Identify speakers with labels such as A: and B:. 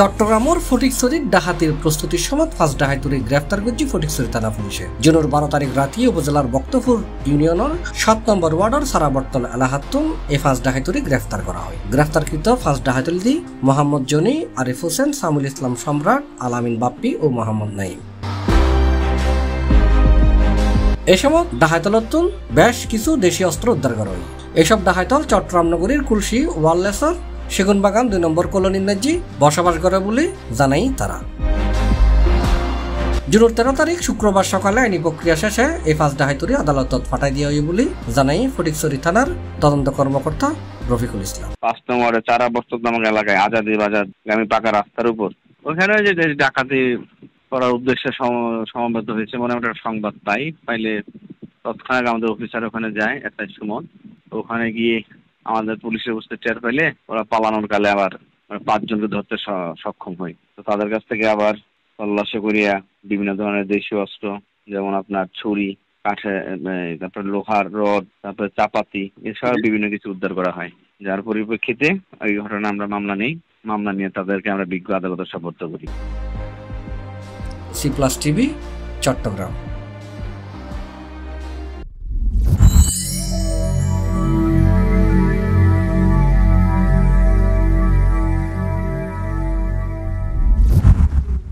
A: চট্টগ্রামের ফটিকছড়ির ডাকাতির প্রস্তুতির সময় 5 ডাকাতকে গ্রেফতার করছে ফটিকছড়ি থানা পুলিশে। জুনের 12 তারিখ রাতে উপজেলার বক্তপুর ইউনিয়নের 7 নম্বর ওয়ার্ডের সারাবর্তন এলাকাতুন এই 5 ডাকাতকে গ্রেফতার করা হয়। গ্রেফতারকৃত 5 ডাকাতলি মোহাম্মদ জনি, আরিফ হোসেন, সামুল ইসলাম সম্রাট, আলামিন বাপ্পি ও মোহাম্মদ নাইম। এ সময় ডাকাতলতুন বেশ কিছু দেশীয় অস্ত্র উদ্ধার করা হয়। এসব ডাকাতল চট্টগ্রাম নগরীর কুলসি ওয়াললেসর সেগুনবাগান 2 নম্বর কলোনির নাজি বসবাস করে বলে জানাই তারা। জুনের 13 তারিখ শুক্রবার সকালে আইনি প্রক্রিয়া শেষে এই 5 ডাকাতকে আদালতত পাঠাই দেওয়া হয় বলে জানাই ফটিকছড়ি থানার তদন্ত কর্মকর্তা রফিকুল ইসলাম।
B: 5 নম্বরে চারাবর্তন নামক এলাকায় আজাদি বাজার গ্রামীণ পাকা রাস্তার উপর ওখানে যে ডাকাতি করার উদ্দেশ্যে সমবেত হয়েছে মনে একটা সংবাদ পাইলে তৎক্ষণাৎ আমাদের অফিসার ওখানে যায় 1টার সময়। ওখানে গিয়ে আমাদের পুলিশের উপস্থিত টের পেলে ওরা পালানোর কালে আবার 5 জনকে ধরতে সক্ষম হয়। তো তাদের কাছ থেকে আবার তল্লাশি করিয়া বিভিন্ন ধরনের দেশীয় অস্ত্র যেমন আপনার ছুরি, কাঠে, তারপর লোহার রড, তারপরে চাপাতি এসব বিভিন্ন কিছু উদ্ধার করা হয়। যার পরিপ্রেক্ষিতে এই ঘটনা আমরা মামলা নিয়ে তাদেরকে আমরা বিজ্ঞ আদালতে সোপর্দ করি।
A: C+ TV, Chittagong.